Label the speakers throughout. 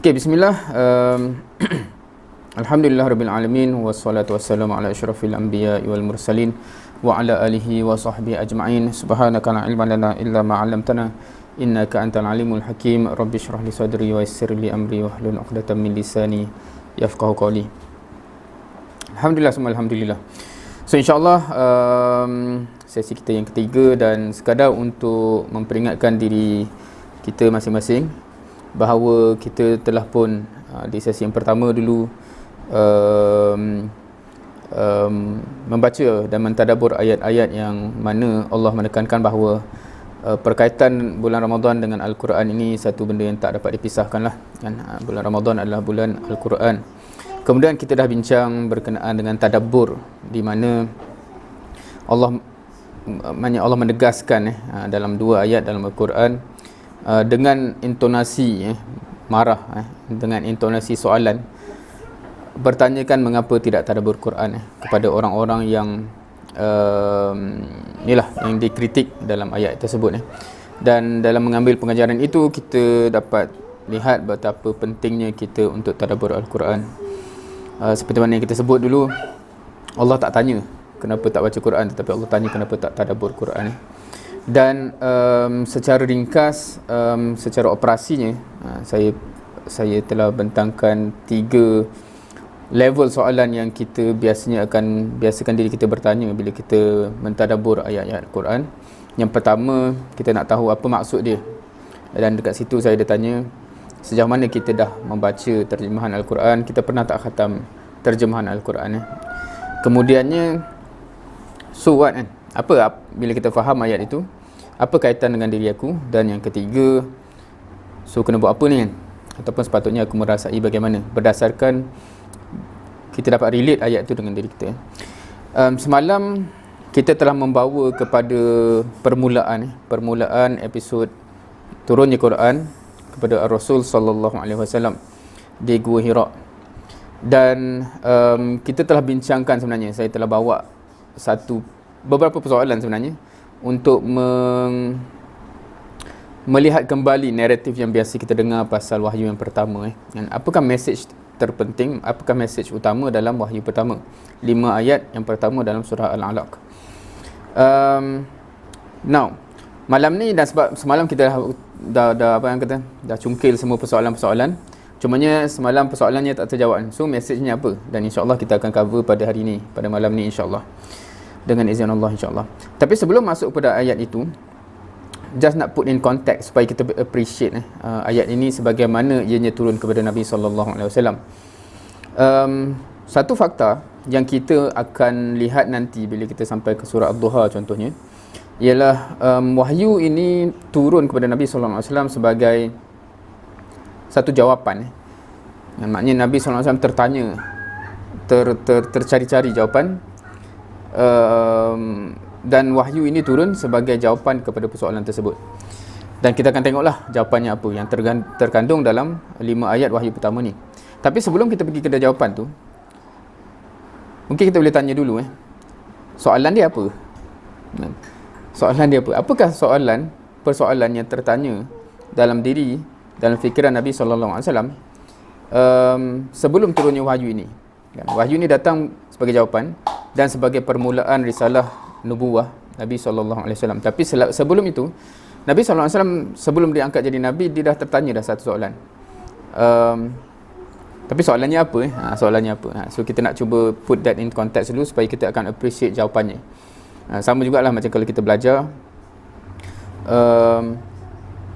Speaker 1: Okay, bismillah. Alhamdulillah rabbil alamin wassalatu wassalamu ala asyrafil anbiya wal mursalin wa ala alihi wa sahbihi ajma'in. Subhanaka la ilma lana illa ma 'allamtana innaka antal alimul hakim. Rabbi shrah li sadri wa yassir li amri wahlul 'uqdatam min lisani yafqahu qawli. Alhamdulillah, semua alhamdulillah. So insyaallah sesi kita yang ketiga, dan sekadar untuk memperingatkan diri kita masing-masing bahawa kita telah pun di sesi yang pertama dulu membaca dan mentadabbur ayat-ayat yang mana Allah menekankan bahawa perkaitan bulan Ramadan dengan Al-Quran ini satu benda yang tak dapat dipisahkan lah, kan? Bulan Ramadan adalah bulan Al-Quran. Kemudian kita dah bincang berkenaan dengan tadabbur, di mana Allah menegaskan dalam dua ayat dalam Al-Quran dengan intonasi marah, dengan intonasi soalan, bertanyakan mengapa tidak tadabbur Quran kepada orang-orang yang yang dikritik dalam ayat tersebut. Dan dalam mengambil pengajaran itu, kita dapat lihat betapa pentingnya kita untuk tadabbur Al-Quran. Seperti mana yang kita sebut dulu, Allah tak tanya kenapa tak baca Quran, tetapi Allah tanya kenapa tak tadabbur Quran. Dan secara ringkas, secara operasinya, saya telah bentangkan 3 level soalan yang kita biasakan diri kita bertanya bila kita mentadabbur ayat-ayat Quran. Yang pertama, kita nak tahu apa maksud dia, dan dekat situ saya dah tanya sejauh mana kita dah membaca terjemahan Al-Quran, kita pernah tak khatam terjemahan Al-Quran. Kemudiannya, so what, kan? Apa bila kita faham ayat itu, apa kaitan dengan diri aku? Dan yang ketiga, so kena buat apa ni, kan? Ataupun sepatutnya aku merasai bagaimana berdasarkan kita dapat relate ayat itu dengan diri kita. Semalam kita telah membawa kepada permulaan episod turunnya Quran kepada Rasul sallallahu alaihi wasallam di Gua Hira. Dan kita telah bincangkan, sebenarnya saya telah bawa beberapa persoalan sebenarnya untuk melihat kembali naratif yang biasa kita dengar pasal wahyu yang pertama. Dan apakah mesej terpenting, apakah mesej utama dalam wahyu pertama, 5 ayat yang pertama dalam surah Al-Alaq. Now, malam ni, dan sebab semalam kita dah cungkil semua persoalan-persoalan, cumanya semalam persoalannya tak terjawab. So mesejnya apa? Dan insyaAllah kita akan cover pada hari ni, pada malam ni insyaAllah, dengan izin Allah insyaAllah. Tapi sebelum masuk pada ayat itu, just nak put in context supaya kita appreciate ayat ini sebagaimana ianya turun kepada Nabi SAW. Satu fakta yang kita akan lihat nanti bila kita sampai ke surah Ad-Duha contohnya, ialah wahyu ini turun kepada Nabi SAW sebagai satu jawapan. Maknanya Nabi SAW tertanya, tercari-cari jawapan, dan wahyu ini turun sebagai jawapan kepada persoalan tersebut. Dan kita akan tengoklah jawapannya apa yang terkandung dalam 5 ayat wahyu pertama ni. Tapi sebelum kita pergi ke jawapan tu, mungkin kita boleh tanya dulu soalan dia apa? Soalan dia apa? Apakah persoalan yang tertanya dalam fikiran Nabi SAW sebelum turunnya wahyu ini? Wahyu ini datang sebagai jawapan dan sebagai permulaan risalah nubuwah Nabi SAW. Tapi sebelum itu, Nabi SAW sebelum diangkat jadi Nabi, dia dah tertanya dah satu soalan. Tapi soalannya apa? Soalannya apa? So kita nak cuba put that in context dulu supaya kita akan appreciate jawapannya. Sama jugalah macam kalau kita belajar,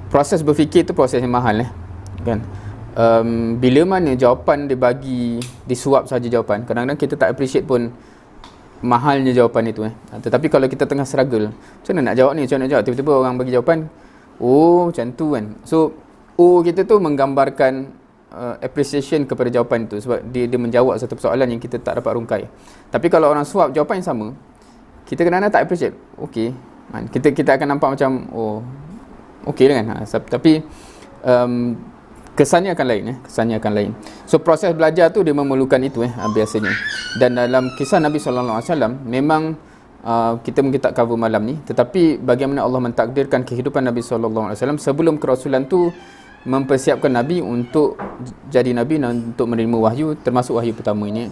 Speaker 1: proses berfikir tu proses yang mahal, kan? Bila mana jawapan disuap saja jawapan, kadang-kadang kita tak appreciate pun mahalnya jawapan itu. Tetapi kalau kita tengah struggle, macam mana nak jawab ni, tiba-tiba orang bagi jawapan, oh macam tu, kan? So kita tu menggambarkan appreciation kepada jawapan itu, sebab dia menjawab satu persoalan yang kita tak dapat rungkai. Tapi kalau orang suap jawapan yang sama, kita kadang-kadang tak appreciate. Okey, kita akan nampak macam okey kan. Tapi kesannya akan lain. So proses belajar tu dia memerlukan itu biasanya. Dan dalam kisah Nabi SAW, memang kita mungkin tak cover malam ni, tetapi bagaimana Allah mentakdirkan kehidupan Nabi SAW sebelum kerasulan tu, mempersiapkan Nabi untuk jadi Nabi dan untuk menerima wahyu, termasuk wahyu pertama ini.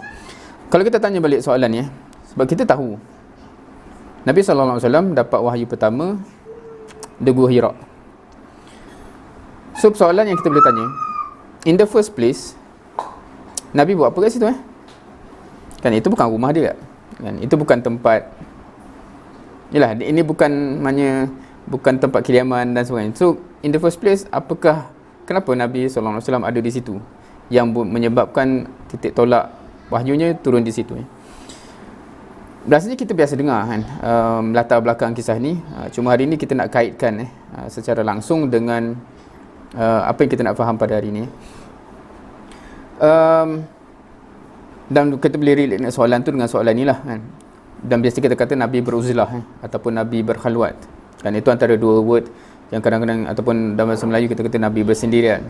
Speaker 1: Kalau kita tanya balik soalan ni, sebab kita tahu Nabi SAW dapat wahyu pertama di Gua Hira. So soalan yang kita boleh tanya, in the first place, Nabi buat apa kat situ Kan itu bukan rumah dia kan? Itu bukan tempat, yalah, ini bukan tempat kediaman dan sebagainya. So in the first place, kenapa Nabi SAW ada di situ, yang menyebabkan titik tolak wahyunya turun di situ Biasanya kita biasa dengar kan, latar belakang kisah ni. Cuma hari ni kita nak kaitkan secara langsung dengan apa yang kita nak faham pada hari ni. Dan kita boleh relate soalan tu dengan soalan ni lah kan. Dan biasa kita kata Nabi beruzlah ataupun Nabi berkhalwat kan. Itu antara dua word yang kadang-kadang, ataupun dalam bahasa Melayu kita kata Nabi bersendirian.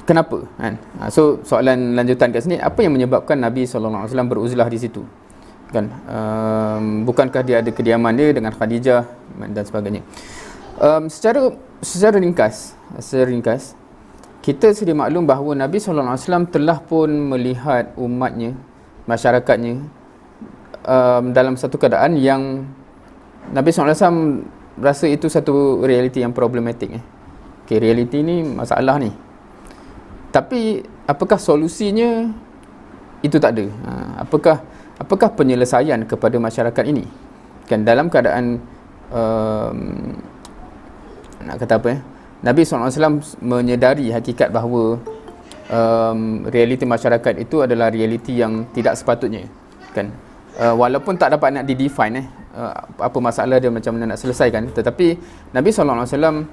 Speaker 1: Kenapa kan? So soalan lanjutan kat sini, apa yang menyebabkan Nabi SAW beruzlah di situ kan? Bukankah dia ada kediaman dia dengan Khadijah dan sebagainya. Secara ringkas, kita sedia maklum bahawa Nabi SAW telah pun melihat umatnya, masyarakatnya dalam satu keadaan yang Nabi SAW rasa itu satu realiti yang problematik Okay, realiti ni masalah ni. Tapi apakah solusinya? Itu tak ada. Apakah penyelesaian kepada masyarakat ini? Kan dalam keadaan nak kata apa Nabi SAW menyedari hakikat bahawa realiti masyarakat itu adalah realiti yang tidak sepatutnya kan. Walaupun tak dapat nak didefine apa masalah dia, macam mana nak selesaikan, tetapi Nabi SAW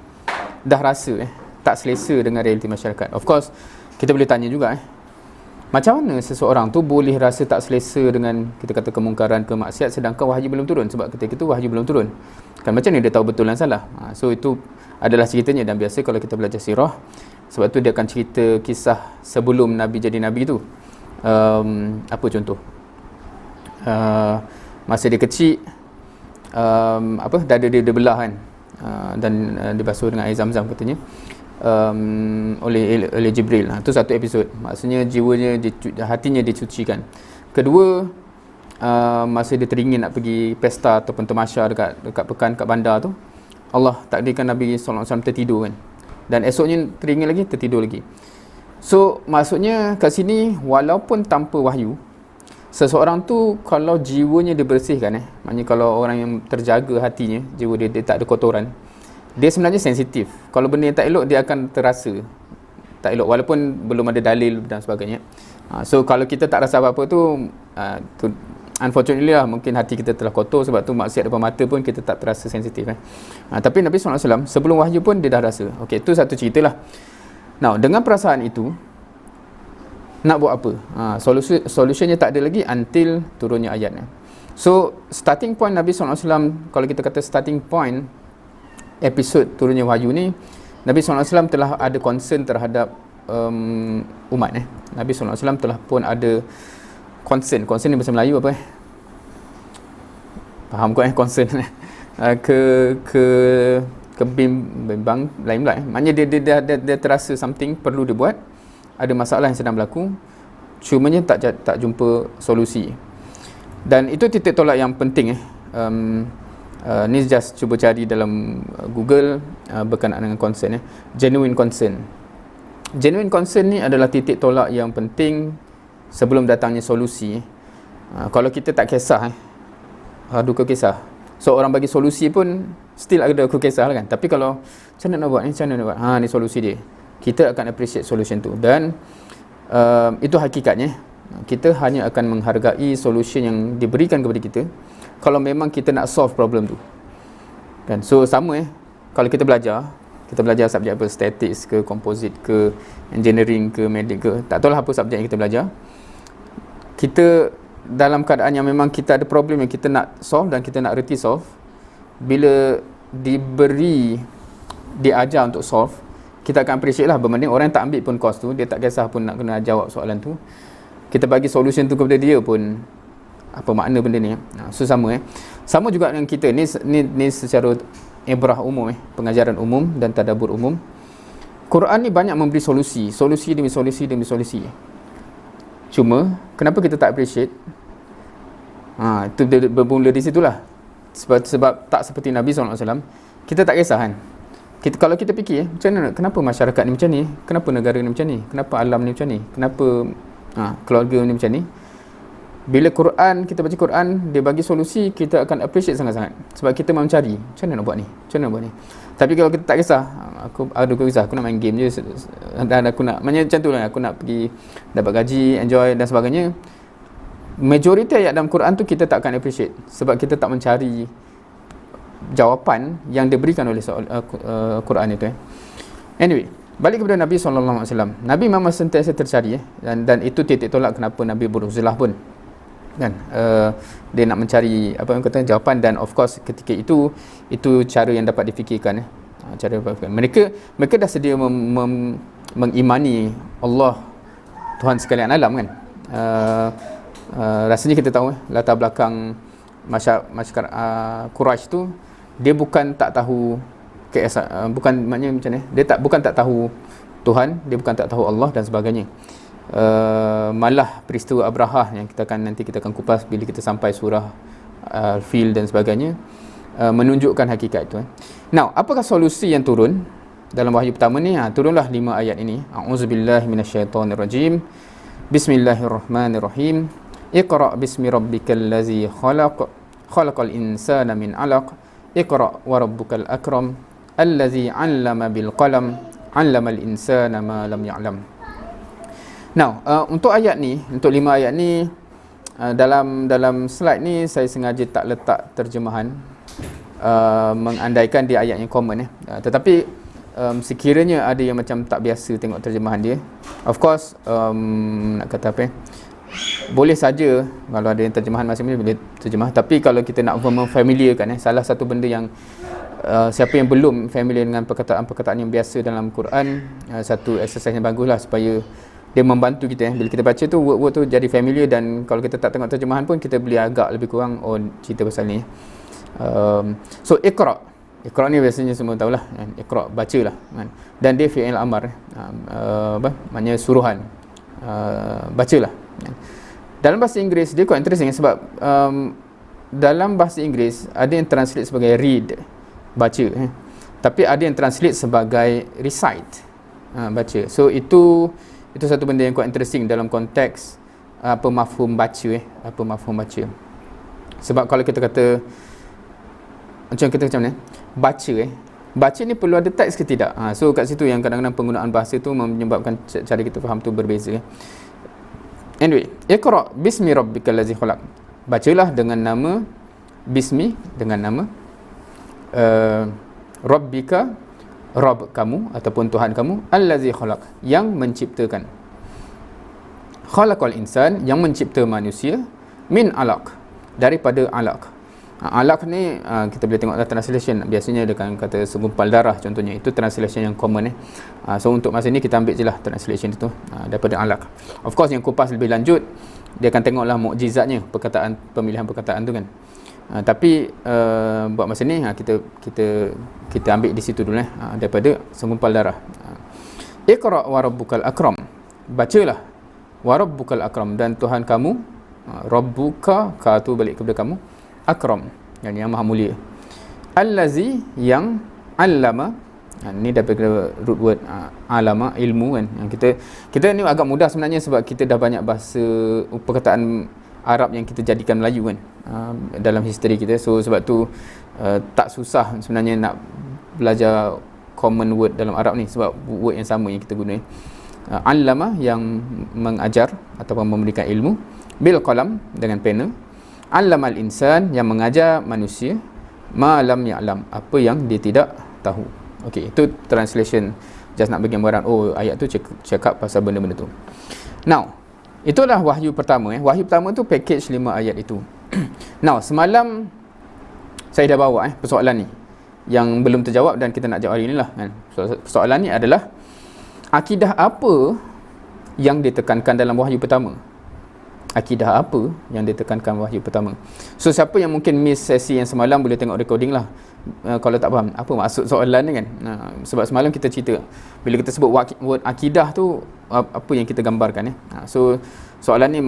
Speaker 1: dah rasa tak selesa dengan realiti masyarakat. Of course, kita boleh tanya juga macam mana seseorang tu boleh rasa tak selesa dengan, kita kata, kemungkaran, kemaksiat, sedangkan wahyu belum turun. Sebab ketika itu wahyu belum turun kan, macam mana dia tahu betul dan salah? So itu adalah ceritanya. Dan biasa kalau kita belajar sirah, sebab tu dia akan cerita kisah sebelum Nabi jadi Nabi tu. Apa contoh? Masa dia kecil, dada dia belah kan, dan dibasuh dengan air zam-zam katanya, oleh Jibril. Itu satu episod. Maksudnya jiwanya, hatinya dicucikan. Kedua, masa dia teringin nak pergi pesta ataupun tamasya dekat pekan, kat bandar tu, Allah takdirkan Nabi SAW tertidur kan, dan esoknya teringin lagi, tertidur lagi. So maksudnya kat sini, walaupun tanpa wahyu, seseorang tu kalau jiwanya dibersihkan maknanya kalau orang yang terjaga hatinya, jiwa dia tak ada kotoran, dia sebenarnya sensitif. Kalau benda yang tak elok, dia akan terasa tak elok walaupun belum ada dalil dan sebagainya. So kalau kita tak rasa apa-apa tu, unfortunately lah, mungkin hati kita telah kotor, sebab tu maksiat depan mata pun kita tak terasa sensitif tapi Nabi SAW sebelum wahyu pun dia dah rasa. Okay, itu satu cerita lah. Now, dengan perasaan itu, nak buat apa? Solusinya tak ada lagi until turunnya ayat. So starting point Nabi SAW, kalau kita kata starting point episod turunnya wahyu ni, Nabi SAW telah ada concern terhadap umat. Nabi SAW telah pun ada concern ni bahasa Melayu apa faham kau concern bimbang lain pula maknanya dia terasa something perlu dia buat, ada masalah yang sedang berlaku, cumanya tak jumpa solusi. Dan itu titik tolak yang penting ni just cuba cari dalam Google berkenaan dengan concern genuine concern ni adalah titik tolak yang penting sebelum datangnya solusi. Kalau kita tak kisah duka kisah, so orang bagi solusi pun still ada duka kisah lah kan. Tapi kalau macam mana nak buat ni solusi dia, kita akan appreciate solution tu. Dan itu hakikatnya, kita hanya akan menghargai solution yang diberikan kepada kita kalau memang kita nak solve problem tu kan. So sama kalau kita belajar subjek apa, statistics ke, composite ke, engineering ke, medik ke, tak tahulah apa subjek yang kita belajar, kita dalam keadaan yang memang kita ada problem yang kita nak solve dan kita nak reti solve, bila diajar untuk solve, kita akan appreciate lah. Berbanding orang yang tak ambil pun course tu, dia tak kisah pun nak kena jawab soalan tu, kita bagi solution tu kepada dia pun, apa makna benda ni. So sama sama juga dengan kita ni secara ibrah umum, pengajaran umum dan tadabbur umum. Quran ni banyak memberi solusi demi solusi. Cuma kenapa kita tak appreciate? Itu bermula di situlah. Sebab tak seperti Nabi SAW, kita tak kisah kan. Kalau kita fikir, macam mana, kenapa masyarakat ni macam ni, kenapa negara ni macam ni, kenapa alam ni macam ni, kenapa keluarga ni macam ni. Bila Quran, kita baca Quran, dia bagi solusi, kita akan appreciate sangat-sangat. Sebab kita mahu mencari, macam mana nak buat ni. Tapi kalau kita tak kisah, aku kisah, aku nak main game je, dan aku nak, macam tu lah, aku nak pergi dapat gaji, enjoy dan sebagainya. Majoriti ayat dalam Quran tu kita tak akan appreciate, sebab kita tak mencari jawapan yang diberikan oleh Quran itu. Anyway, balik kepada Nabi SAW. Nabi memang sentiasa tercari, dan itu titik tolak kenapa Nabi beruzlah pun. Kan, dia nak mencari apa yang kata jawapan, dan of course ketika itu cara yang dapat difikirkan. Mereka dah sedia mengimani Allah Tuhan sekalian alam kan. Rasanya kita tahu latar belakang masyarakat Quraisy tu, dia bukan tak tahu bukan maknanya macam ni, dia bukan tak tahu Tuhan, dia bukan tak tahu Allah dan sebagainya. Malah peristiwa Abrahah yang nanti kita akan kupas bila kita sampai surah Al-Fil dan sebagainya, menunjukkan hakikat itu. Now, apakah solusi yang turun dalam wahyu pertama ni? Turunlah 5 ayat ini. A'udzubillahi minasyaitonirrajim. Bismillahirrahmanirrahim. Iqra' bismi rabbikal ladzi khalaqal insana min 'alaq. Iqra' wa rabbukal akram allazi 'allama bil qalam 'allamal insana ma lam ya'lam. Now, untuk ayat ni, untuk 5 ayat ni, dalam slide ni saya sengaja tak letak terjemahan, mengandaikan dia ayat yang common. Tetapi sekiranya ada yang macam tak biasa tengok terjemahan dia, of course, nak kata apa, boleh saja kalau ada yang terjemahan masing-masing boleh terjemah. Tapi kalau kita nak memfamiliarkan, salah satu benda yang siapa yang belum familiar dengan perkataan-perkataan yang biasa dalam Quran, satu exercise yang baguslah supaya dia membantu kita. Bila kita baca tu, word-word tu jadi familiar, dan kalau kita tak tengok terjemahan pun kita boleh agak lebih kurang cerita pasal ni. So Iqra' ni biasanya semua tahulah kan? Iqra', bacalah kan? Dan dia fi'il amar, maknanya suruhan, bacalah kan? Dalam bahasa Inggeris dia quite interesting, sebab dalam bahasa Inggeris ada yang translate sebagai read, baca, tapi ada yang translate sebagai recite, baca. So itu satu benda yang quite interesting dalam konteks apa mafhum baca, apa mafhum baca. Sebab kalau kita kata macam mana baca ni perlu ada teks ke tidak. So kat situ yang kadang-kadang penggunaan bahasa tu menyebabkan cara kita faham tu berbeza. Anyway, Iqra' bismi rabbikal ladzi khalaq. Bacalah dengan nama bismi, dengan nama rabbika, Rabb kamu ataupun Tuhan kamu, allazi khalaq, yang menciptakan. Khalaqal insan, yang mencipta manusia, min alaq, daripada alaq. Alaq ni kita boleh tengok translation, biasanya dia akan kata segumpal darah contohnya. Itu translation yang common. So untuk masa ni kita ambil je lah translation itu, daripada alaq. Of course yang kupas lebih lanjut, dia akan tengoklah mukjizatnya pemilihan perkataan tu kan. Tapi buat masa ni kita ambil di situ dulu daripada segumpal darah. Iqra' wa rabbukal akram, bacalah, wa rabbukal akram, dan Tuhan kamu, rabbuka, ka tu balik kepada kamu, akram, yang maha mulia. Allazi, yang, allama, ni daripada root word alama, ilmu kan. Yang kita ni agak mudah sebenarnya, sebab kita dah banyak bahasa perkataan Arab yang kita jadikan Melayu kan, dalam history kita. So sebab tu tak susah sebenarnya nak belajar common word dalam Arab ni, sebab word yang sama yang kita guna. Allama, yang mengajar ataupun memberikan ilmu, bil qalam, dengan pena, allamal insan, yang mengajar manusia, ma lam ya'lam, apa yang dia tidak tahu. Okey, itu translation, just nak bagi gambaran, ayat tu cakap pasal benda-benda tu. Now, itulah wahyu pertama. Wahyu pertama tu package 5 ayat itu. Now, semalam saya dah bawa persoalan ni yang belum terjawab, dan kita nak jawab hari ni lah kan. Persoalan ni adalah akidah apa yang ditekankan dalam wahyu pertama. akidah apa yang ditekankan wahyu pertama. So siapa yang mungkin miss sesi yang semalam boleh tengok recording lah. Kalau tak faham apa maksud soalan ni kan. Sebab semalam kita cerita bila kita sebut word akidah tu apa yang kita gambarkan so soalan ni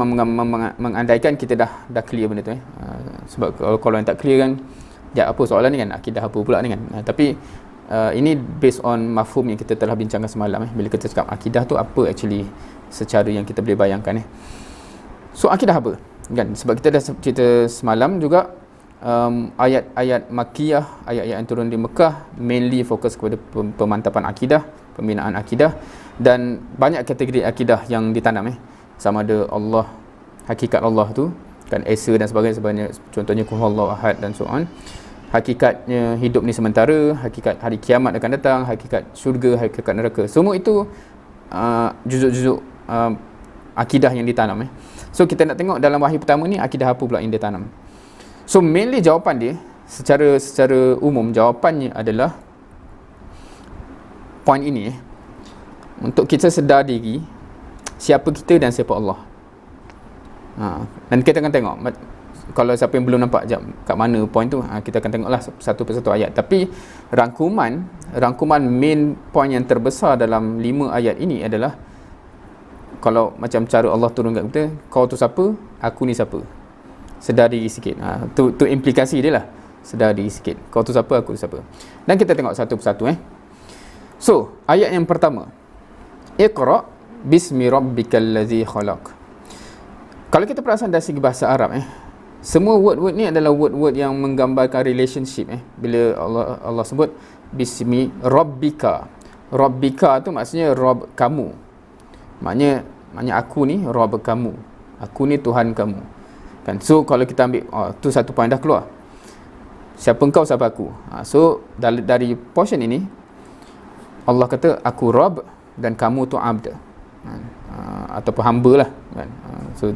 Speaker 1: mengandaikan kita dah clear benda tu sebab kalau yang tak clear kan apa soalan ni kan, akidah apa pula ni kan. Tapi ini based on mafhum yang kita telah bincangkan semalam bila kita cakap akidah tu apa actually secara yang kita boleh bayangkan So akidah apa kan, sebab kita dah cerita semalam juga ayat-ayat Makkiyah, ayat-ayat yang turun di Mekah mainly fokus kepada pemantapan akidah, pembinaan akidah, dan banyak kategori akidah yang ditanam sama ada Allah, hakikat Allah tu kan, Esa dan sebagainya, contohnya Qul huwallahu ahad dan so on. Hakikatnya hidup ni sementara, hakikat hari kiamat akan datang, hakikat syurga, hakikat neraka. Semua itu juzuk-juzuk akidah yang ditanam So kita nak tengok dalam wahyu pertama ni akidah apa pula yang dia tanam. So mainly jawapan dia secara umum jawapannya adalah point ini untuk kita sedar diri siapa kita dan siapa Allah. Dan kita akan tengok kalau siapa yang belum nampak kat mana point tu, kita akan tengoklah satu persatu ayat. Tapi rangkuman main point yang terbesar dalam 5 ayat ini adalah kalau macam cara Allah turun kat kita, kau tu siapa, aku ni siapa. Sedar diri sikit. Tu implikasi dia lah. Sedar diri sikit. Kau tu siapa, aku tu siapa. Dan kita tengok satu persatu So, ayat yang pertama. Iqra bismi rabbikal ladzi khalaq. Kalau kita perasan dari segi bahasa Arab semua word-word ni adalah word-word yang menggambarkan relationship bila Allah sebut bismi rabbika. Rabbika tu maksudnya Rabb kamu. Maknanya aku ni Rabb kamu. Aku ni Tuhan kamu. Kan? So kalau kita ambil tu satu point dah keluar. Siapa engkau, siapa aku. So dari portion ini Allah kata aku Rabb dan kamu tu abd. Ataupun hamba lah kan. So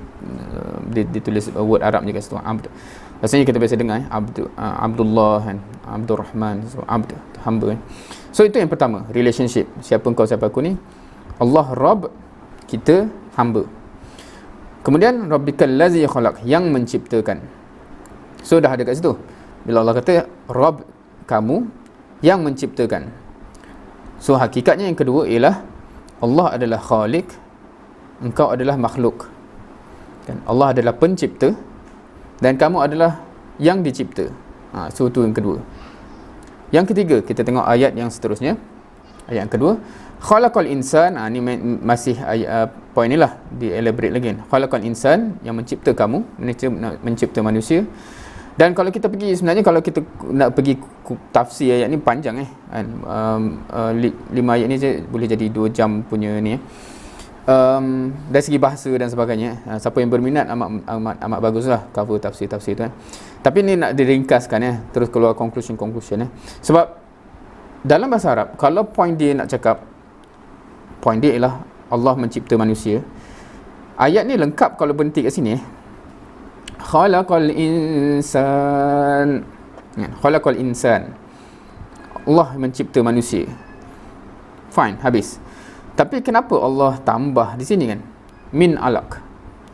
Speaker 1: ditulis word Arab juga situ abd. Rasanya kita biasa dengar Abdullah kan, Abdul Rahman, so abd, hamba So itu yang pertama, relationship. Siapa engkau, siapa aku ni. Allah Rabb, kita hamba. Kemudian Rabbikal ladzi khalaq, yang menciptakan. So dah ada kat situ. Bila Allah kata Rabb kamu yang menciptakan. So hakikatnya yang kedua ialah Allah adalah Khaliq, engkau adalah makhluk. Kan? Allah adalah pencipta dan kamu adalah yang dicipta. So itu yang kedua. Yang ketiga, kita tengok ayat yang seterusnya. Ayat yang kedua, khalaqal insan. Ni masih point ni lah, di elaborate lagi. Khalaqal insan, yang mencipta kamu, mencipta manusia. Dan kalau kita pergi, sebenarnya kalau kita nak pergi tafsir ayat ni panjang kan. 5 ayat ni je boleh jadi 2 jam punya ni dari segi bahasa dan sebagainya. Siapa yang berminat amat baguslah cover tafsir-tafsir tu Tapi ni nak diringkaskan terus keluar conclusion Sebab dalam bahasa Arab, kalau point dia nak cakap, point dia ialah Allah mencipta manusia, ayat ni lengkap kalau berhenti kat sini Khalaqal insan. Khalaqal insan, Allah mencipta manusia. Fine, habis. Tapi kenapa Allah tambah di sini kan? Min alaq.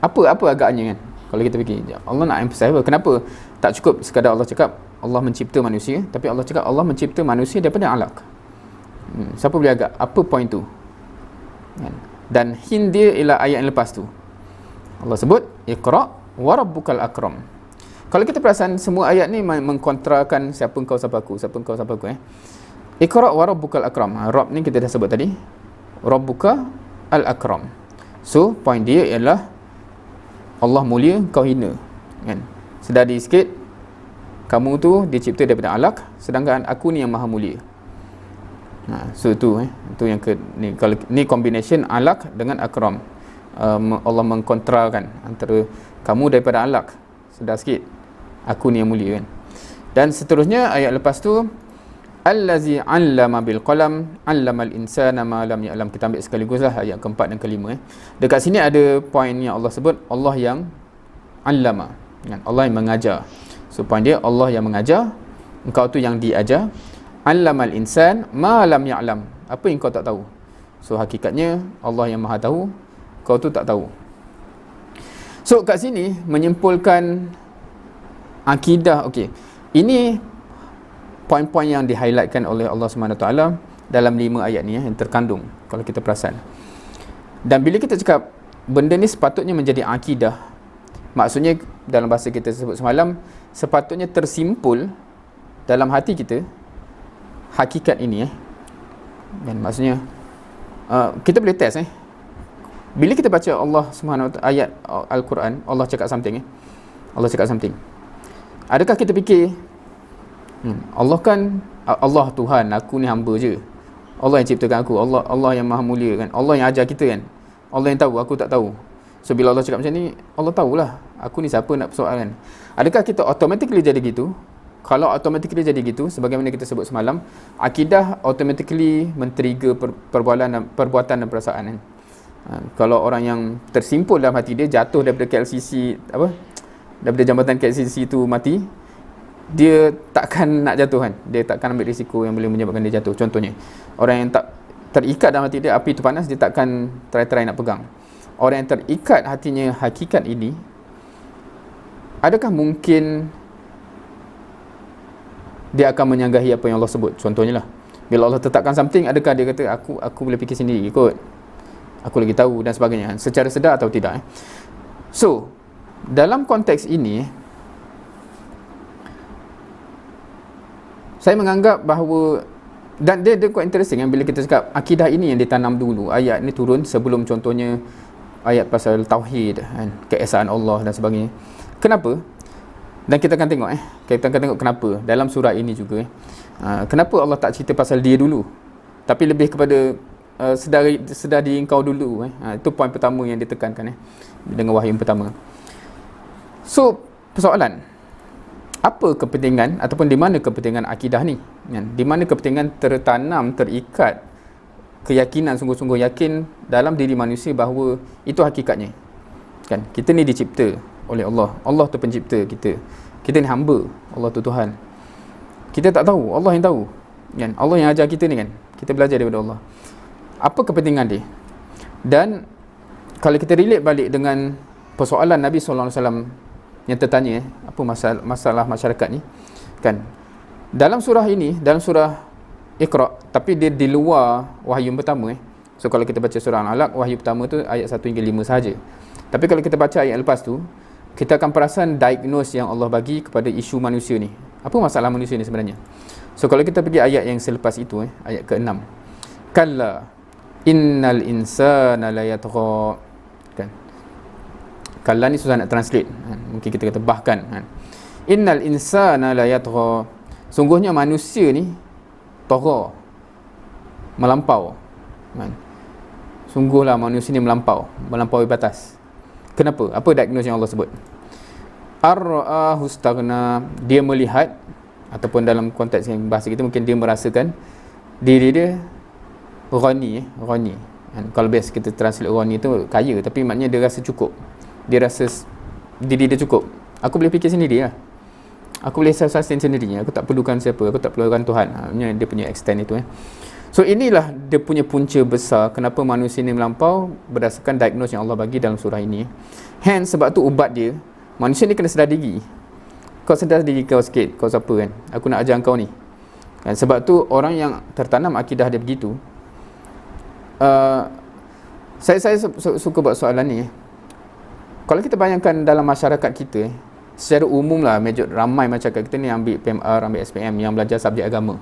Speaker 1: Apa agaknya kan? Kalau kita fikir, Allah nak emphasize apa? Kenapa tak cukup sekadar Allah cakap Allah mencipta manusia, tapi Allah cakap Allah mencipta manusia daripada alaq. Siapa boleh agak apa point tu? Dan hint dia ialah ayat yang lepas tu. Allah sebut Iqra wa rabbukal akram. Kalau kita perasan, semua ayat ni mengkontrakan siapa engkau, siapa aku, siapa engkau, siapa aku Iqra wa rabbukal akram. Rabb ni kita dah sebut tadi, Rabbuka al-akram. So point dia ialah Allah mulia, kau hina kan. Sedar diri sikit, kamu tu dicipta daripada alaq, sedangkan aku ni yang maha mulia. So itu itu yang ni, kalau ni combination alaq dengan akram. Allah mengkontrakan antara kamu daripada alaq, sedar sikit, aku ni yang mulia kan. Dan seterusnya ayat lepas tu, allazi 'allama bil qalam 'allamal insana ma lam ya'lam. Kita ambil sekaliguslah ayat keempat dan kelima Dekat sini ada point yang Allah sebut Allah yang 'allama kan, Allah yang mengajar. So point dia Allah yang mengajar, engkau tu yang diajar. 'Allamal insan ma lam ya'lam, apa yang kau tak tahu. So hakikatnya Allah yang maha tahu, kau tu tak tahu. So kat sini menyimpulkan akidah. Okey, ini poin-poin yang di-highlightkan oleh Allah SWT dalam 5 ayat ni yang terkandung kalau kita perasan. Dan bila kita cakap benda ni sepatutnya menjadi akidah, maksudnya dalam bahasa kita sebut semalam, sepatutnya tersimpul dalam hati kita hakikat ini. Dan maksudnya kita boleh test bila kita baca Allah SWT ayat Al-Quran, Allah cakap something Allah cakap something, adakah kita fikir Allah kan Allah Tuhan, aku ni hamba je, Allah yang ciptakan aku, Allah yang maha mulia kan, Allah yang ajar kita kan, Allah yang tahu, aku tak tahu. So bila Allah cakap macam ni, Allah tahulah aku ni siapa nak persoalan. Adakah kita automatically jadi gitu? Kalau automatically jadi gitu, sebagaimana kita sebut semalam, akidah automatically men-trigger perbuatan dan perasaan kalau orang yang tersimpul dalam hati dia, jatuh daripada KLCC daripada jambatan KLCC tu mati, dia takkan nak jatuh kan, dia takkan ambil risiko yang boleh menyebabkan dia jatuh. Contohnya, orang yang tak terikat dalam hati dia, api tu panas, dia takkan try nak pegang. Orang yang terikat hatinya hakikat ini, adakah mungkin dia akan menyanggahi apa yang Allah sebut? Contohnya lah, bila Allah tetapkan something, adakah dia kata aku boleh fikir sendiri kot, aku lagi tahu dan sebagainya, secara sedar atau tidak. So dalam konteks ini, saya menganggap bahawa, dan dia quite interesting bila kita cakap akidah ini yang ditanam dulu. Ayat ni turun sebelum contohnya ayat pasal tauhid, keesaan Allah dan sebagainya. Kenapa? Dan kita akan tengok kita akan tengok kenapa dalam surah ini juga. Kenapa Allah tak cerita pasal dia dulu, tapi lebih kepada sedar di engkau dulu. Itu poin pertama yang ditekankan dengan wahyu pertama. So persoalan, apa kepentingan ataupun di mana kepentingan akidah ni? Di mana kepentingan tertanam, terikat keyakinan, sungguh-sungguh yakin dalam diri manusia bahawa itu hakikatnya. Kan, kita ni dicipta oleh Allah. Allah tu pencipta kita. Kita ni hamba, Allah tu Tuhan. Kita tak tahu, Allah yang tahu. Kan, Allah yang ajar kita ni kan. Kita belajar daripada Allah. Apa kepentingan dia? Dan kalau kita relate balik dengan persoalan Nabi SAW yang tertanya, apa masalah masyarakat ni kan, dalam surah ini, dalam surah Iqra, tapi dia di luar wahyu pertama. So kalau kita baca surah Al-Alaq, wahyu pertama tu ayat 1 hingga 5 sahaja. Tapi kalau kita baca ayat lepas tu, kita akan perasan diagnose yang Allah bagi kepada isu manusia ni. Apa masalah manusia ni sebenarnya? So kalau kita pergi ayat yang selepas itu, ayat ke-6, kalla innal insana la yatgha. Kan, kalla ni susah nak translate, mungkin kita kata bahkan. Innal insana la yatgha, sungguhnya manusia ni tagha, melampau. Sungguhlah manusia ni melampaui batas. Kenapa? Apa diagnosis yang Allah sebut? Ar-ra'ahu istaghna, dia melihat, ataupun dalam konteks yang bahasa kita mungkin dia merasakan diri dia ghani. Kalau biasa kita translate ghani tu kaya, tapi maknanya dia rasa cukup. Dia rasa diri dia cukup. Aku boleh fikir sendiri lah. Aku boleh self-sustain sendiri. Aku tak perlukan siapa, aku tak perlukan Tuhan. Dia punya extend itu. So inilah dia punya punca besar kenapa manusia ni melampau, berdasarkan diagnosis yang Allah bagi dalam surah ini. Hence sebab tu ubat dia, manusia ni kena sedar diri. Kau sedar diri kau sikit, kau siapa kan? Aku nak ajar kau ni. Dan sebab tu orang yang tertanam akidah dia begitu, saya suka buat soalan ni. Kalau kita bayangkan dalam masyarakat kita, secara umum lah, ramai masyarakat kita ni ambil PMR, ambil SPM yang belajar subjek agama.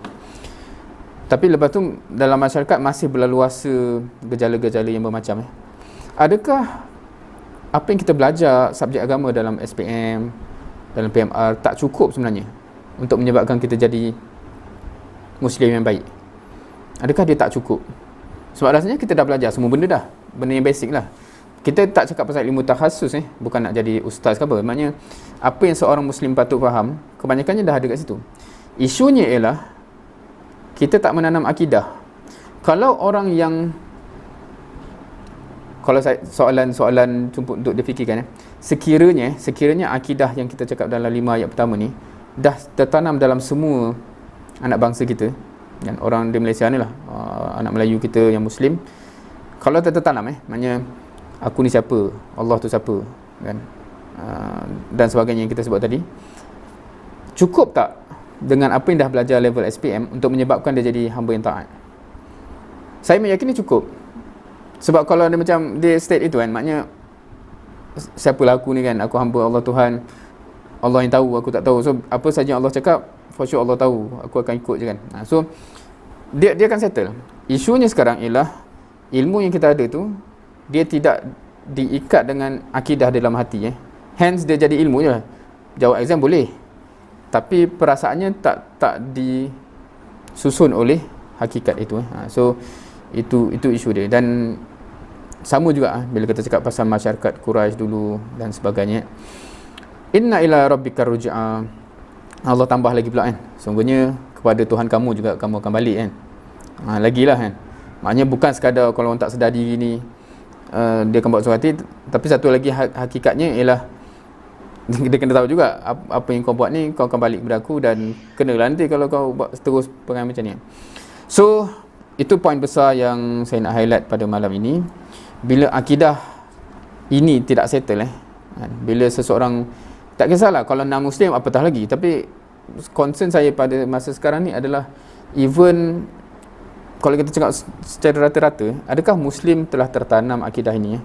Speaker 1: Tapi lepas tu dalam masyarakat masih berlaluasa gejala-gejala yang bermacam. Adakah apa yang kita belajar subjek agama dalam SPM, dalam PMR tak cukup sebenarnya untuk menyebabkan kita jadi Muslim yang baik? Adakah dia tak cukup? Sebab rasanya kita dah belajar semua benda dah, benda yang basic lah. Kita tak cakap pasal ilmu takhasus bukan nak jadi ustaz ke apa. Maknanya apa yang seorang Muslim patut faham, kebanyakannya dah ada kat situ. Isunya ialah kita tak menanam akidah. Kalau orang yang, kalau soalan untuk difikirkan, sekiranya akidah yang kita cakap dalam 5 ayat pertama ni dah tertanam dalam semua anak bangsa kita, dan orang di Malaysia ni lah, anak Melayu kita yang Muslim, kalau tertanam maknanya aku ni siapa, Allah tu siapa, kan, dan sebagainya yang kita sebut tadi. Cukup tak dengan apa yang dah belajar level SPM untuk menyebabkan dia jadi hamba yang taat? Saya meyakini cukup. Sebab kalau dia macam dia state itu kan, maknanya siapalah aku ni kan, aku hamba Allah Tuhan, Allah yang tahu, aku tak tahu. So apa saja Allah cakap, for sure Allah tahu, aku akan ikut je kan. So dia akan settle. Isunya sekarang ialah ilmu yang kita ada tu, dia tidak diikat dengan akidah dalam hati. Hence dia jadi ilmu je. Jawab exam boleh, tapi perasaannya tak disusun oleh hakikat itu. So itu isu dia. Dan sama juga bila kita cakap pasal masyarakat Quraisy dulu dan sebagainya. Inna ila rabbika ruj'a. Allah tambah lagi pula kan, sungguhnya kepada Tuhan kamu juga kamu akan balik kan. Lagilah kan, maknanya bukan sekadar kalau orang tak sedar diri ni dia akan bawa surat hati, tapi satu lagi hakikatnya ialah dia kena tahu juga apa yang kau buat ni, kau akan balik kepada aku dan kenalah nanti kalau kau buat terus perangai macam ni. So itu poin besar yang saya nak highlight pada malam ini. Bila akidah ini tidak settle bila seseorang, tak kisahlah kalau non-Muslim apatah lagi, tapi concern saya pada masa sekarang ni adalah even kalau kita cakap secara rata-rata, adakah Muslim telah tertanam akidah ini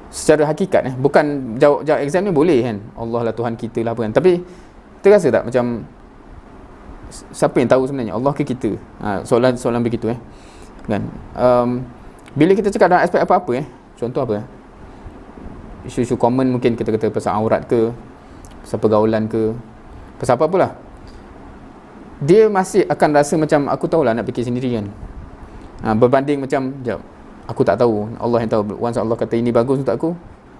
Speaker 1: secara hakikat bukan jawab exam ni boleh kan, Allah lah Tuhan kita lah apa kan, tapi terasa tak macam siapa yang tahu sebenarnya, Allah ke kita? Soalan begitu kan. Bila kita cakap dalam aspek apa-apa contoh apa isu-isu common, mungkin kita kata pasal aurat ke, pasal pergaulan ke, pasal apa-apa lah, dia masih akan rasa macam aku tahulah nak fikir sendiri kan. Berbanding macam aku tak tahu, Allah yang tahu. Once Allah kata ini bagus untuk aku,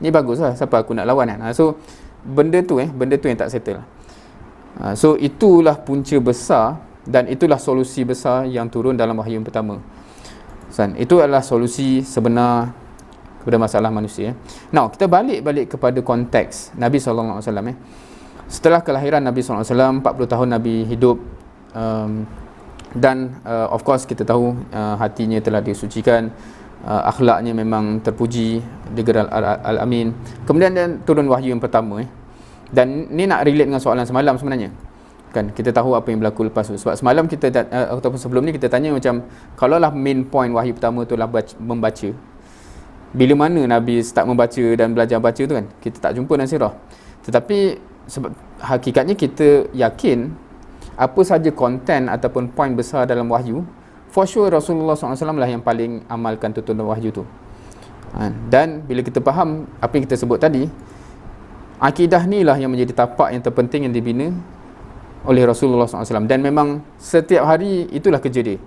Speaker 1: ini bagus lah, siapa aku nak lawan kan. So benda tu yang tak settle. So itulah punca besar dan itulah solusi besar yang turun dalam wahyu yang pertama. Itu adalah solusi sebenar kepada masalah manusia. Now kita balik kepada konteks Nabi SAW. Setelah kelahiran Nabi SAW, 40 tahun Nabi hidup, dan of course kita tahu hatinya telah disucikan, akhlaknya memang terpuji, digelar Al-Amin. Kemudian dia turun wahyu yang pertama dan ni nak relate dengan soalan semalam sebenarnya kan. Kita tahu apa yang berlaku lepas tu, sebab semalam kita ataupun sebelum ni kita tanya macam kalaulah main point wahyu pertama tu lah membaca, bila mana Nabi start membaca dan belajar baca tu kan, kita tak jumpa dalam sirah. Tetapi sebab hakikatnya kita yakin apa saja konten ataupun poin besar dalam wahyu, for sure Rasulullah SAW lah yang paling amalkan tuntunan wahyu tu. Dan bila kita faham apa yang kita sebut tadi, akidah ni lah yang menjadi tapak yang terpenting yang dibina oleh Rasulullah SAW. Dan memang setiap hari itulah kerja dia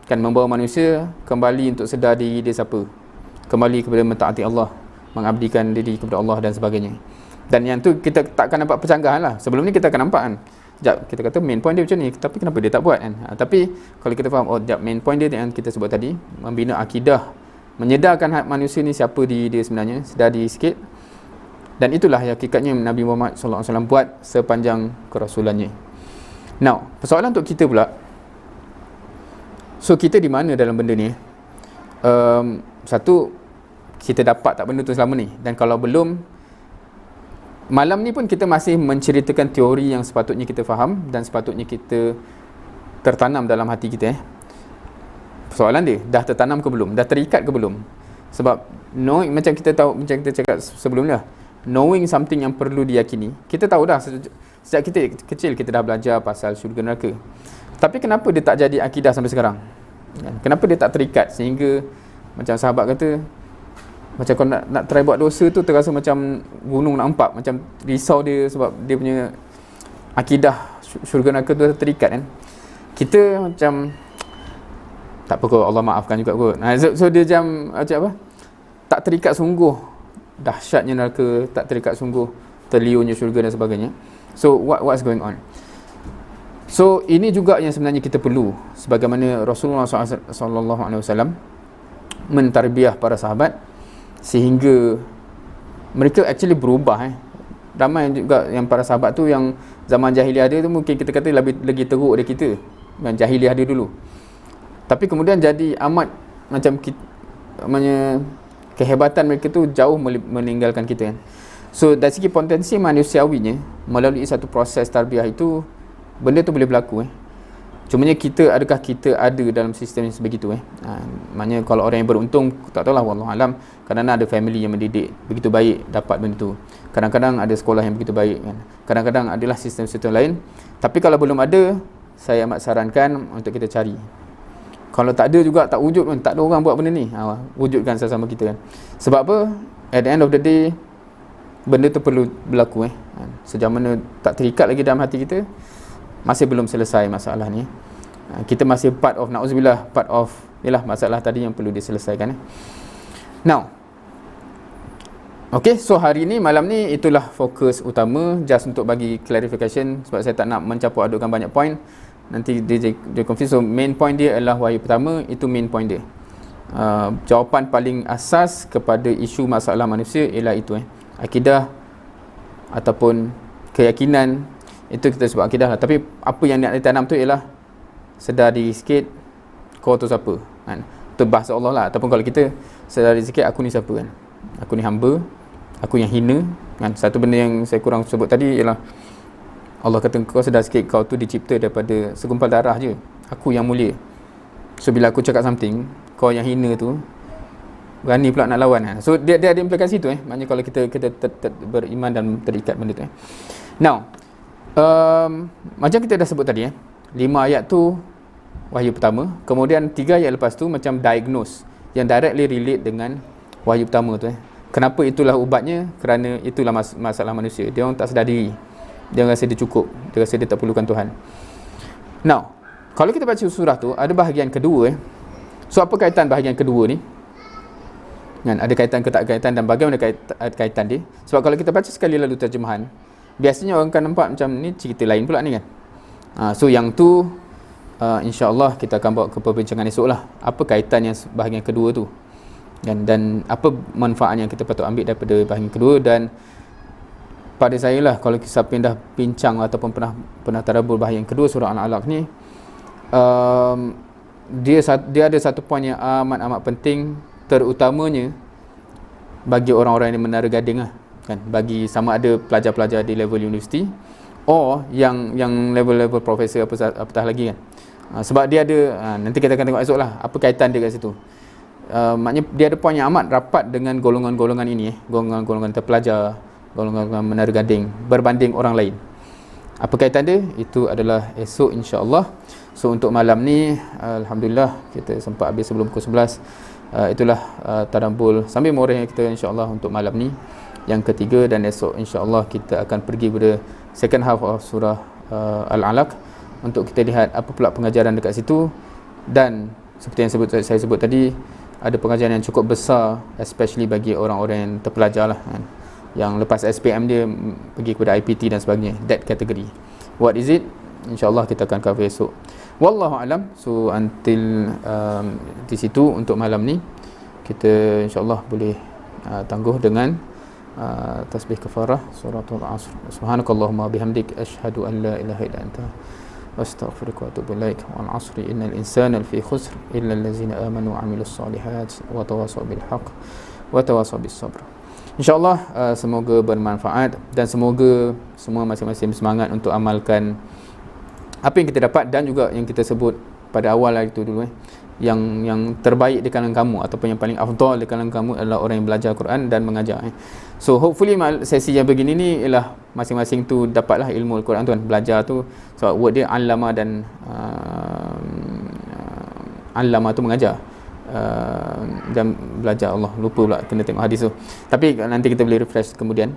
Speaker 1: kan, membawa manusia kembali untuk sedar diri dia siapa, kembali kepada mentaati Allah, mengabdikan diri kepada Allah dan sebagainya. Dan yang tu kita takkan nampak percanggahan lah. Sebelum ni kita akan nampak kan, kita kata main point dia macam ni, tapi kenapa dia tak buat kan. Tapi kalau kita faham, main point dia yang kita sebut tadi, membina akidah, menyedarkan manusia ni siapa diri dia sebenarnya, sedar diri sikit. Dan itulah hakikatnya Nabi Muhammad SAW buat sepanjang kerasulannya. Now, persoalan untuk kita pula, so kita di mana dalam benda ni? Satu, kita dapat tak benda tu selama ni? Dan kalau belum, malam ni pun kita masih menceritakan teori yang sepatutnya kita faham dan sepatutnya kita tertanam dalam hati kita. Soalan dia, dah tertanam ke belum? Dah terikat ke belum? Sebab knowing, macam kita tahu, macam kita cakap sebelum ni lah, knowing something yang perlu diyakini. Kita tahu dah sejak kita kecil kita dah belajar pasal syurga neraka. Tapi kenapa dia tak jadi akidah sampai sekarang? Kenapa dia tak terikat sehingga macam sahabat kata, macam kau nak try buat dosa tu terasa macam gunung nak empat, macam risau dia sebab dia punya akidah syurga neraka tu terikat kan. Kita macam tak apa kot, Allah maafkan juga kot. So dia macam apa, tak terikat sungguh dahsyatnya neraka, tak terikat sungguh terliurnya syurga dan sebagainya. So what's going on? So ini juga yang sebenarnya kita perlu, sebagaimana Rasulullah SAW mentarbiah para sahabat sehingga mereka actually berubah. Ramai juga yang para sahabat tu yang zaman jahiliah dia tu mungkin kita kata lagi teruk dari kita kan, jahiliah dia dulu. Tapi kemudian jadi amat macam kita, namanya kehebatan mereka tu jauh meninggalkan kita kan. So dari segi potensi manusiawinya, melalui satu proses tarbiyah itu, benda tu boleh berlaku. Cumanya adakah kita ada dalam sistem yang sebegitu? Maknanya kalau orang yang beruntung, tak tahulah, wallahualam, kadang-kadang ada family yang mendidik begitu baik dapat benda tu. Kadang-kadang ada sekolah yang begitu baik kan. Kadang-kadang adalah sistem-sistem lain. Tapi kalau belum ada, saya amat sarankan untuk kita cari. Kalau tak ada juga, tak wujud pun, tak ada orang buat benda ni, wujudkan sama-sama kita kan. Sebab apa? At the end of the day, benda tu perlu berlaku. Sejauh mana tak terikat lagi dalam hati kita, masih belum selesai masalah ni. Kita masih part of, na'udzubillah, part of yalah masalah tadi yang perlu diselesaikan. Now, okay, so hari ni, malam ni, itulah fokus utama. Just untuk bagi clarification, sebab saya tak nak mencampur adukkan banyak point, nanti dia confuse. So main point dia adalah wahyu pertama, itu main point dia. Jawapan paling asas kepada isu masalah manusia ialah itu, akidah ataupun keyakinan. Itu kita sebut akidah lah. Tapi apa yang nak ditanam tu ialah sedar diri sikit, kau tu siapa kan? Itu bahasa Allah lah. Ataupun kalau kita sedar diri sikit, aku ni siapa kan? Aku ni hamba, aku yang hina kan? Satu benda yang saya kurang sebut tadi ialah Allah kata, kau sedar sikit, kau tu dicipta daripada segumpal darah je, aku yang mulia. So bila aku cakap something, kau yang hina tu berani pula nak lawan kan? So dia ada implikasi tu. Maknanya kalau kita beriman dan terikat benda tu. Now, macam kita dah sebut tadi, 5 ayat tu wahyu pertama, kemudian 3 ayat lepas tu macam diagnose yang directly relate dengan wahyu pertama tu. Kenapa itulah ubatnya? Kerana itulah masalah manusia. Dia orang tak sedar diri, dia rasa dia cukup, dia rasa dia tak perlukan Tuhan. Now, kalau kita baca surah tu, ada bahagian kedua. So apa kaitan bahagian kedua ni? Ada kaitan ke tak kaitan, dan bagaimana kaitan dia? Sebab kalau kita baca sekali lalu terjemahan, biasanya orang akan nampak macam ni cerita lain pula ni kan. So yang tu insya-Allah kita akan bawa ke perbincangan esok lah. Apa kaitan yang bahagian kedua tu, dan apa manfaat yang kita patut ambil daripada bahagian kedua. Dan pada saya lah, kalau siapa yang dah bincang ataupun pernah tadabbur bahagian kedua surah Al-Alaq ni, dia ada satu poin yang amat penting, terutamanya bagi orang-orang yang menara gading lah kan, bagi sama ada pelajar-pelajar di level universiti or yang level-level profesor apatah lagi kan. Sebab dia ada, nanti kita akan tengok esok lah apa kaitan dia kat situ. Maknanya dia ada poin yang amat rapat dengan golongan-golongan ini, golongan-golongan terpelajar, golongan-golongan menara gading berbanding orang lain. Apa kaitan dia? Itu adalah esok insya-Allah. So untuk malam ni, alhamdulillah kita sempat habis sebelum pukul 11. Itulah tadabbur sambil moreh kita insya-Allah untuk malam ni yang ketiga, dan esok insya-Allah kita akan pergi pada second half of surah Al-Alaq untuk kita lihat apa pula pengajaran dekat situ. Dan seperti yang saya sebut tadi, ada pengajaran yang cukup besar especially bagi orang-orang yang terpelajar lah kan, yang lepas SPM dia pergi kepada IPT dan sebagainya, that category. What is it? InsyaAllah kita akan cover esok. Wallahu alam. So until di situ untuk malam ni, kita insyaAllah boleh tangguh dengan tasbih kafarah suratul asr. Subhanakallahumma bihamdik, asyhadu an la ilaha illa anta, astaghfiruka wa atubu ilaik. Wal asri innal insana lafi khusr illa allazina amanu wa amilus solihat wa tawasaw bil haqq wa tawasaw bis sabr. InsyaAllah semoga bermanfaat, dan semoga semua masing-masing semangat untuk amalkan apa yang kita dapat, dan juga yang kita sebut pada awal lah itu dulu, yang terbaik di kalangan kamu ataupun yang paling afdal di kalangan kamu adalah orang yang belajar Quran dan mengajar. So hopefully sesi yang begini ni ialah masing-masing tu dapatlah ilmu Al-Quran tu kan, belajar tu. So word dia allama, dan allama tu mengajar, dan belajar. Allah lupa pula, kena tengok hadis tu, tapi nanti kita boleh refresh kemudian.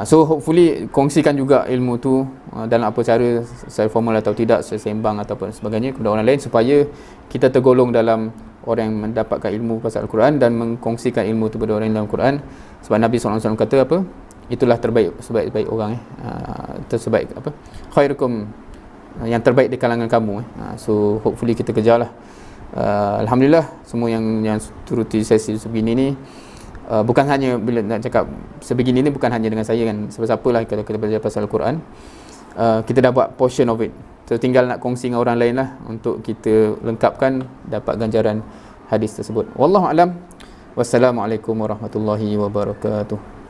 Speaker 1: So hopefully kongsikan juga ilmu tu dalam apa cara, secara formal atau tidak, secara sembang ataupun sebagainya kepada orang lain, supaya kita tergolong dalam orang yang mendapatkan ilmu pasal Al-Quran dan mengkongsikan ilmu tu kepada orang dalam Al-Quran. Sebab Nabi SAW kata apa? Itulah terbaik, sebaik-baik orang tersebaik apa? Khairukum, yang terbaik di kalangan kamu. So hopefully kita kejarlah. Alhamdulillah, semua yang turuti sesi sebegini ni, bukan hanya bila nak cakap sebegini ni, bukan hanya dengan saya kan, siapa-siapa lah kalau kita belajar pasal Al-Quran, kita dah buat portion of it. So tinggal nak kongsi dengan orang lain lah untuk kita lengkapkan, dapat ganjaran hadis tersebut. Wallahu alam. Wassalamualaikum warahmatullahi wabarakatuh.